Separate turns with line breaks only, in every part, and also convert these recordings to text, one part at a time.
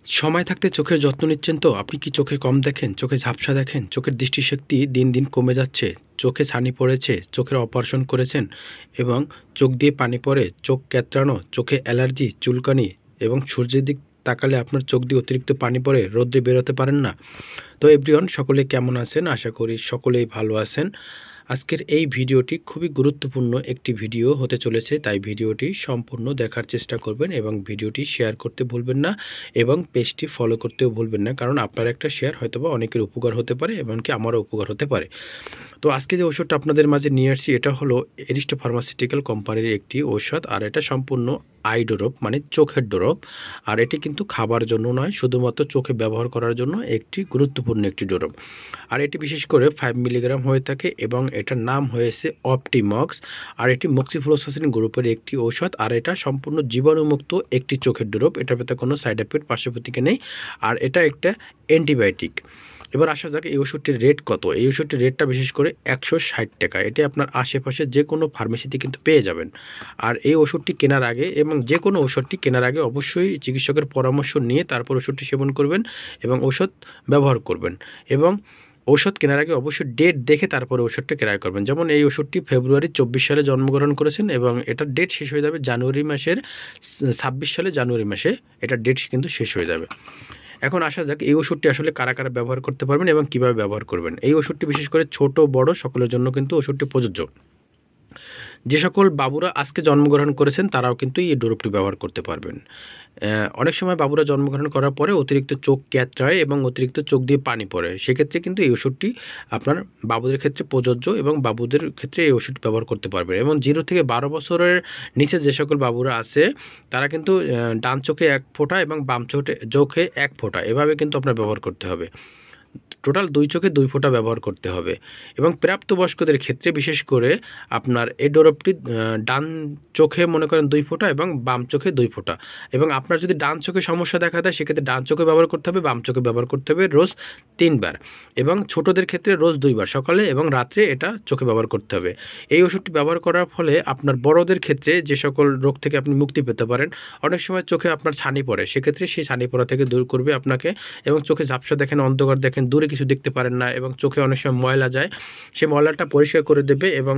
সময় থাকতে চোখের যত্ন নিচ্ছেন তো? আপনি কি চোখে কম দেখেন, চোখে ঝাপসা দেখেন, চোখের দৃষ্টিশক্তি দিন দিন কমে যাচ্ছে, চোখে ছানি পড়েছে, চোখের অপারেশন করেছেন এবং চোখ দিয়ে পানি পড়ে, চোখ ক্যাঁতরানো, চোখে অ্যালার্জি, চুলকানি এবং সূর্যের দিক তাকালে আপনার চোখ দিয়ে অতিরিক্ত পানি পড়ে, রোদ্রে বেরোতে পারেন না? তো এভরিওয়ান, সকলে কেমন আছেন? আশা করি সকলেই ভালো আছেন। আজকের এই ভিডিওটি খুবই গুরুত্বপূর্ণ একটি ভিডিও হতে চলেছে, তাই ভিডিওটি সম্পূর্ণ দেখার চেষ্টা করবেন এবং ভিডিওটি শেয়ার করতে ভুলবেন না এবং পেজটি ফলো করতেও ভুলবেন না, কারণ আপনার একটা শেয়ার হয়তোবা অনেকের উপকার হতে পারে, এমনকি আমারও উপকার হতে পারে। তো আজকে যে ওষুধটা আপনাদের মাঝে নিয়ে আসছি, এটা হলো এরিস্টো ফার্মাসিউটিক্যাল কোম্পানির একটি ঔষধ, আর এটা সম্পূর্ণ আই ড্রপ, মানে চোখের ড্রপ। আর এটি কিন্তু খাবার জন্য নয়, শুধুমাত্র চোখে ব্যবহার করার জন্য একটি গুরুত্বপূর্ণ একটি ড্রপ। আর এটি বিশেষ করে 5 মিলিগ্রাম হয়ে থাকে এবং এটার নাম হয়েছে অপটিমক্স। আর এটি মক্সিফ্লোক্সাসিন গ্রুপের একটি ঔষধ, আর এটা সম্পূর্ণ জীবাণুমুক্ত একটি চোখের ড্রপ। এটার ভেতরে কোনো সাইড এফেক্ট, পার্শ্বপ্রতিক্রিয়া নেই, আর এটা একটা অ্যান্টিবায়োটিক। এবার আসা যাক এই ওষুধটির রেট কত। এই ওষুধটির রেটটা বিশেষ করে 160 টাকা। এটি আপনার আশেপাশে যে কোনো ফার্মেসিতে কিন্তু পেয়ে যাবেন। আর এই ওষুধটি কেনার আগে এবং যে কোনো ওষুধটি কেনার আগে অবশ্যই চিকিৎসকের পরামর্শ নিয়ে তারপর ওষুধটি সেবন করবেন এবং ওষুধ ব্যবহার করবেন। এবং ঔষধ কেনার আগে অবশ্যই ডেট দেখে তারপরে ওষুধটা ক্রয় করবেন। যেমন এই ওষুধটি ফেব্রুয়ারি 24 সালে জন্মগ্রহণ করেছেন এবং এটার ডেট শেষ হয়ে যাবে জানুয়ারি মাসের 26 সালে, জানুয়ারি মাসে এটার ডেট কিন্তু শেষ হয়ে যাবে। এখন আসা যাক এই ওষুধটি আসলে কারা কারা ব্যবহার করতে পারবেন এবং কিভাবে ব্যবহার করবেন। এই ওষুধটি বিশেষ করে ছোট বড় সকলের জন্য কিন্তু ওষুধটি প্রযোজ্য। যে সকল বাবুরা আজকে জন্মগ্রহণ করেছেন তারাও কিন্তু এই ড্রপটি ব্যবহার করতে পারবেন। অনেক সময় বাবুরা জন্মগ্রহণ করার পরে অতিরিক্ত চোখ ক্যাঁতরায় এবং অতিরিক্ত চোখ দিয়ে পানি পড়ে, সেক্ষেত্রে কিন্তু এই ওষুধটি আপনার বাবুদের ক্ষেত্রে প্রযোজ্য এবং বাবুদের ক্ষেত্রে এই ওষুধটি ব্যবহার করতে পারবে। এবং 0 থেকে 12 বছরের নিচে যে সকল বাবুরা আছে তারা কিন্তু ডান চোখে 1 ফোঁটা এবং বাম চোখে 1 ফোঁটা এভাবে কিন্তু আপনার ব্যবহার করতে হবে। টোটাল 2 চোখে 2 ফোঁটা ব্যবহার করতে হবে। এবং প্রাপ্তবয়স্কদের ক্ষেত্রে বিশেষ করে আপনার এই ড্রপটি ডান চোখে মনে করেন 2 ফোঁটা এবং বাম চোখে 2 ফোঁটা। এবং আপনার যদি ডান চোখে সমস্যা দেখা দেয় সেক্ষেত্রে ডান চোখে ব্যবহার করতে হবে, বাম চোখে ব্যবহার করতে হবে রোজ 3 বার। এবং ছোটদের ক্ষেত্রে রোজ 2 বার, সকালে এবং রাত্রে এটা চোখে ব্যবহার করতে হবে। এই ওষুধটি ব্যবহার করার ফলে আপনার বড়দের ক্ষেত্রে যে সকল রোগ থেকে আপনি মুক্তি পেতে পারেন। অনেক সময় চোখে আপনার ছানি পড়ে, সেক্ষেত্রে সেই ছানি পড়া থেকে দূর করবে আপনাকে। এবং চোখে ঝাপসা দেখেন, অন্ধকার দেখেন, দূরে কিছু দেখতে পারেন না এবং চোখে অনেক সময় ময়লা যায়, সেই ময়লাটা পরিষ্কার করে দেবে। এবং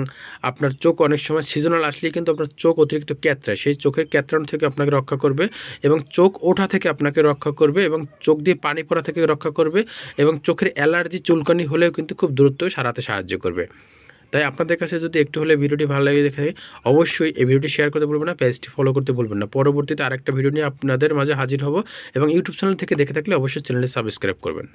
আপনার চোখ অনেক সময় সিজনাল আসলেই কিন্তু আপনার চোখ অতিরিক্ত ক্যাঁতরায়, সেই চোখের ক্যাঁতরানো থেকে আপনাকে রক্ষা করবে এবং চোখ ওঠা থেকে আপনাকে রক্ষা করবে এবং চোখ দিয়ে পানি পড়া থেকে রক্ষা করবে এবং চোখের অ্যালার্জি চুলকানি হলেও কিন্তু খুব দ্রুত সারাতে সাহায্য করবে। তাই আপনাদের কাছে যদি একটু হলে ভিডিওটি ভালো লাগে দেখে অবশ্যই এই ভিডিওটি শেয়ার করতে ভুলবেন না, পেজটি ফলো করতে ভুলবেন না। পরবর্তীতে আরেকটা ভিডিও নিয়ে আপনাদের মাঝে হাজির হব এবং ইউটিউব চ্যানেল থেকে দেখে থাকলে অবশ্যই চ্যানেলটি সাবস্ক্রাইব করবেন।